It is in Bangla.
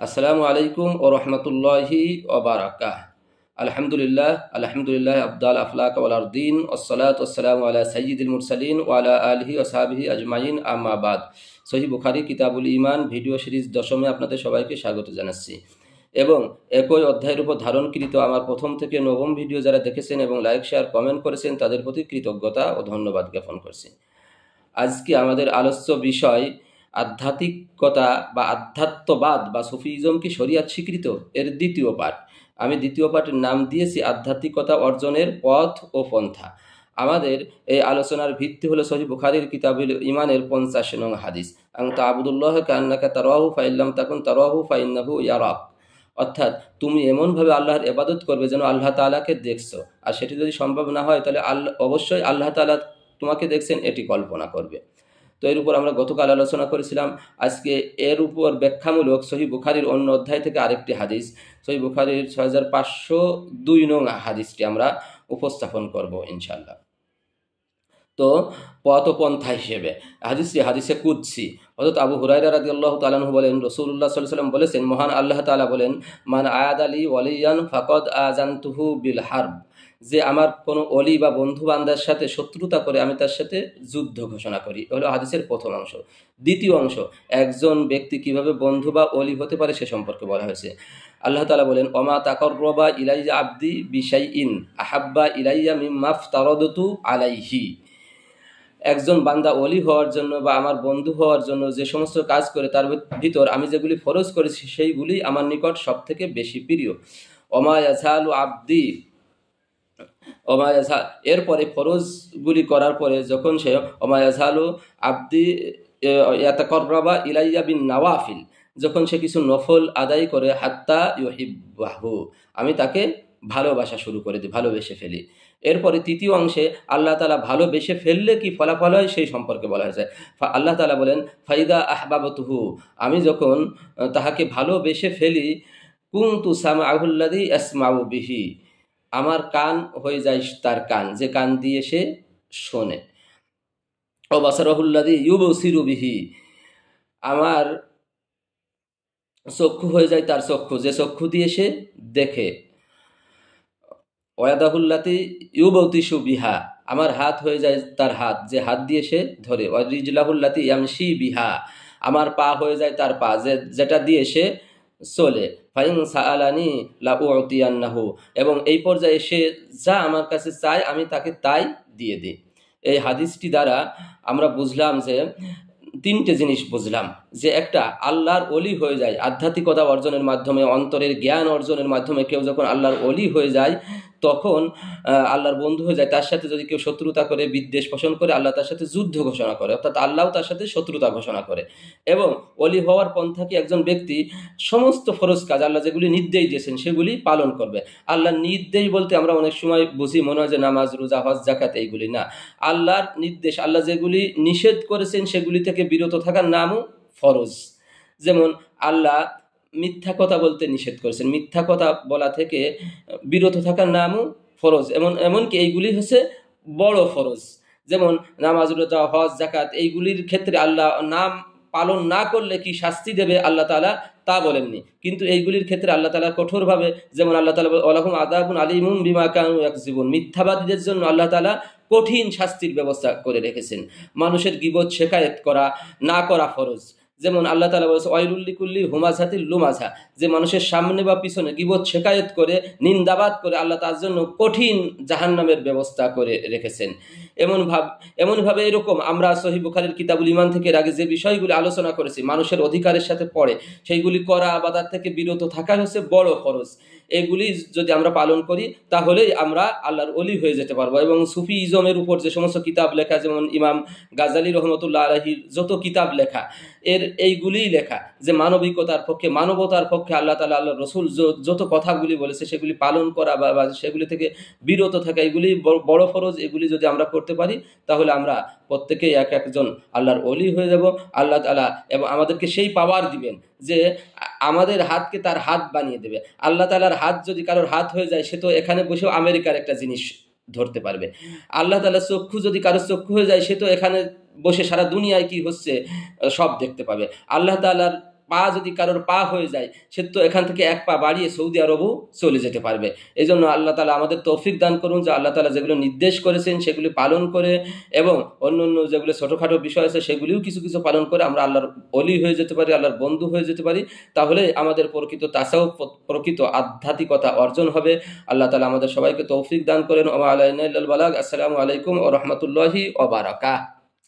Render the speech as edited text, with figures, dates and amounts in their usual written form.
আসসালামু আলাইকুম ও রহমতুল্লাহি ওবারাকাহ। আলহামদুলিল্লাহ আবদাল আফলাক ওয়াল আরদিন ওয়াসসালাতু ওয়াসসালামু আলা সাইয়্যিদিল মুরসালিন ওয়া আলা আলিহি ওয়া সাহবিহি আজমাইন, আম্মা বাদ। সহিহ বুখারী কিতাবুল ঈমান ভিডিও সিরিজ 10মে আপনাদের সবাইকে স্বাগত জানাচ্ছি এবং একই অধ্যায়ের উপর ধারণকৃত আমার প্রথম থেকে 9ম ভিডিও যারা দেখেছেন এবং লাইক শেয়ার কমেন্ট করেছেন তাদের প্রতি কৃতজ্ঞতা ও ধন্যবাদ জ্ঞাপন করছি। আজকে আমাদের আলোচ্য বিষয় আধ্যাত্মিকতা বা আধ্যাত্মবাদ বা সুফিজম কি শরিয়াত স্বীকৃত, এর দ্বিতীয় পাঠ। আমি দ্বিতীয় পাঠের নাম দিয়েছি আধ্যাত্মিকতা অর্জনের পথ ও পন্থা। আমাদের এই আলোচনার ভিত্তি হলো সহিহ বুখারীর কিতাবুল ঈমানের 50 নং হাদিস, আনতা আবুদুল্লাহ কান্নাকা তারাহু ফাইল্লাম তাকুন তারাহু ফাইন্নাহু ইয়ারাক। অর্থাৎ তুমি এমনভাবে আল্লাহর ইবাদত করবে যেন আল্লাহ তাআলাকে দেখছো, আর সেটি যদি সম্ভব না হয় তাহলে অবশ্যই আল্লাহ তাআলা তোমাকে দেখছেন এটি কল্পনা করবে। তো এর উপর আমরা গতকাল আলোচনা করেছিলাম। আজকে এর উপর ব্যাখ্যামূলক সহিহ বুখারীর অন্য অধ্যায় থেকে আরেকটি হাদিস, সহিহ বুখারীর 6502 নং হাদিসটি আমরা উপস্থাপন করব ইনশাআল্লাহ। তো পথ ও পন্থা হিসেবে হাদিসে কুদসি হযরত আবু হুরায়রা রাদিয়াল্লাহু তাআলা আনহু বলেন, রাসূলুল্লাহ সাল্লাল্লাহু আলাইহি ওয়াসাল্লাম বলেছেন, মহান আল্লাহ তাআলা বলেন, মান আয়াদ আলী ওয়ালিয়ান ফাকাদ আযানতুহু বিল হারব। যে আমার কোনো অলি বা বন্ধু বান্দার সাথে শত্রুতা করে আমি তার সাথে যুদ্ধ ঘোষণা করি। হলো হাদিসের প্রথম অংশ। দ্বিতীয় অংশ, একজন ব্যক্তি কিভাবে বন্ধু বা অলি হতে পারে সে সম্পর্কে বলা হয়েছে। আল্লাহ তাআলা বলেন, ওমা তাকাররাবা ইলাইয়া আবদি বিশাইইন আহাব্বা ইলাইয়া মিম্মা আফতারাদতু আলাইহি। একজন বান্দা অলি হওয়ার জন্য বা আমার বন্ধু হওয়ার জন্য যে সমস্ত কাজ করে তার ভিতর আমি যেগুলি ফরজ করেছি সেইগুলি আমার নিকট সব থেকে বেশি প্রিয়। ওমা ইয়াজালু আবদি এরপরে ফরজগুলি করার পরে যখন সে ওমা ইয়াজালু আবদি ইয়াতাকাররাবা ইলাইয়া বিন নওয়াফিল, যখন সে কিছু নফল আদায় করে হাত্তা ইউহিব্বাহু, আমি তাকে ভালোবাসা শুরু করে দিই, ভালোবেসে ফেলি। এরপরে তৃতীয় অংশে আল্লাহ তাআলা ভালোবেসে ফেললে কি ফলাফল হয় সেই সম্পর্কে বলা হয়েছে। আল্লাহ তাআলা বলেন, ফাইদা আহবাবতুহু, আমি যখন তাহাকে ভালোবেসে ফেলি, কুনতু সামআহুল্লাযী ইয়াসমাউ বিহি, আমার কান হয়ে যায় তার কান, যে কান দিয়ে সে শোনে। ও বাসারাহুল্লাযী ইউবসিরু বিহি, আমার চক্ষু হয়ে যায় তার চক্ষু, যে চক্ষু দিয়ে সে দেখে। ওয়াদাহুল্লাতি ইউবতিশু বিহা, আমার হাত হয়ে যায় তার হাত, যে হাত দিয়ে সে ধরে। ওয়ারিজলাহুল্লাতি ইয়ামশি বিহা, আমার পা হয়ে যায় তার পা, যেটা দিয়ে সে চলে। ফাইন সাআলানি লা উতিয়ান্নাহু, এবং এই পর্যায়ে সে যা আমার কাছে চায় আমি তাকে তাই দিয়ে দিই। এই হাদিসটি দ্বারা আমরা বুঝলাম যে তিনটে জিনিস বুঝলাম, যে একটা আল্লাহর অলি হয়ে যায় আধ্যাত্মিকতা অর্জনের মাধ্যমে, অন্তরের জ্ঞান অর্জনের মাধ্যমে। কেউ যখন আল্লাহর অলি হয়ে যায় তখন আল্লাহর বন্ধু হয়ে যায়। তার সাথে যদি কেউ শত্রুতা করে, বিদ্বেষ পোষণ করে, আল্লাহ তার সাথে যুদ্ধ ঘোষণা করে, অর্থাৎ আল্লাহও তার সাথে শত্রুতা ঘোষণা করে। এবং অলি হওয়ার পন্থা কি, একজন ব্যক্তি সমস্ত ফরজ কাজ আল্লাহ যেগুলি নির্দেশ দিয়েছেন সেগুলি পালন করবে। আল্লাহর নির্দেশ বলতে আমরা অনেক সময় বুঝি মনে হয় যে নামাজ, রোজা, হজ, যাকাত, এইগুলি না। আল্লাহর নির্দেশ, আল্লাহ যেগুলি নিষেধ করেছেন সেগুলি থেকে বিরত থাকার নামও ফরজ। যেমন আল্লাহ মিথ্যা কথা বলতে নিষেধ করেছেন, মিথ্যা কথা বলা থেকে বিরত থাকার নামও ফরজ। এমনকি এইগুলি হচ্ছে বড় ফরজ। যেমন নামাজ, রোজা, হজ, যাকাত, এইগুলির ক্ষেত্রে আল্লাহ নাম পালন না করলে কি শাস্তি দেবে আল্লাহ তাআলা তা বলেননি, কিন্তু এইগুলির ক্ষেত্রে আল্লাহ তাআলা কঠোরভাবে, যেমন আল্লাহ তাআলা ওয়ালাহুম আযাবুন আলীমুম বিমা কানু ইয়াকযিবুন, মিথ্যাবাদীদের জন্য আল্লাহ তাআলা কঠিন শাস্তির ব্যবস্থা করে রেখেছেন। মানুষের গীবত শেকায়েত করা না করা ফরজ। যেমন আল্লাহ তাআলা বলেছে ওয়াইলুল লিকুল্লি হুমাযাতিল লুমাযা, যে মানুষের সামনে বা পিছনে গীবত শেকায়েত করে, নিন্দাবাদ করে, আল্লাহ তার জন্য কঠিন জাহান্নামের ব্যবস্থা করে রেখেছেন। এমনভাবে এরকম আমরা সহিহ বুখারীর কিতাবুল ঈমান থেকে এর আগে যে বিষয়গুলি আলোচনা করেছি মানুষের অধিকারের সাথে পড়ে, সেইগুলি করা বা তার থেকে বিরত থাকা হচ্ছে বড় ফরজ। এগুলি যদি আমরা পালন করি তাহলেই আমরা আল্লাহর অলি হয়ে যেতে পারবো। এবং সুফিজমের উপর যে সমস্ত কিতাব লেখা, যেমন ইমাম গাজালি রহমতুল্লাহ আলাইহির যত কিতাব লেখা, এইগুলিই লেখা যে মানবিকতার পক্ষে, মানবতার পক্ষে আল্লাহ তাআলা, আল্লাহ রসুল যত কথাগুলি বলেছে সেগুলি পালন করা বা সেগুলি থেকে বিরত থাকা, এগুলি বড় ফরজ। এগুলি যদি আমরা করতে পারি তাহলে আমরা প্রত্যেকেই এক একজন আল্লাহর অলি হয়ে যাব। আল্লাহ তাআলা এবং আমাদেরকে সেই পাওয়ার দিবেন যে আমাদের হাতকে তার হাত বানিয়ে দেবে। আল্লাহ তাআলার হাত যদি কারোর হাত হয়ে যায়, সে তো এখানে বসেও আমেরিকার একটা জিনিস ধরতে পারবে। আল্লাহ তাআলার চক্ষু যদি কারোর চক্ষু হয়ে যায়, সে তো এখানে বসে সারা দুনিয়ায় কি হচ্ছে সব দেখতে পাবে। আল্লাহ তাআলার পা যদি কারোর পা হয়ে যায়, সে তো এখান থেকে এক পা বাড়িয়ে সৌদি আরবও চলে যেতে পারবে। এই জন্য আল্লাহ তালা আমাদের তৌফিক দান করুন যে আল্লাহ তালা যেগুলো নির্দেশ করেছেন সেগুলি পালন করে, এবং অন্য অন্য যেগুলো ছোটোখাটো বিষয় আছে সেগুলিও কিছু কিছু পালন করে আমরা আল্লাহর অলি হয়ে যেতে পারি, আল্লাহর বন্ধু হয়ে যেতে পারি। তাহলে আমাদের প্রকৃত তাসাউফ, প্রকৃত আধ্যাত্মিকতা অর্জন হবে। আল্লাহ তালা আমাদের সবাইকে তৌফিক দান করেন। ওয়া আলাইনা ইল্লাল বালাগ। আসসালামু আলাইকুম ওয়া রাহমাতুল্লাহি ওয়া বারাকাতুহু।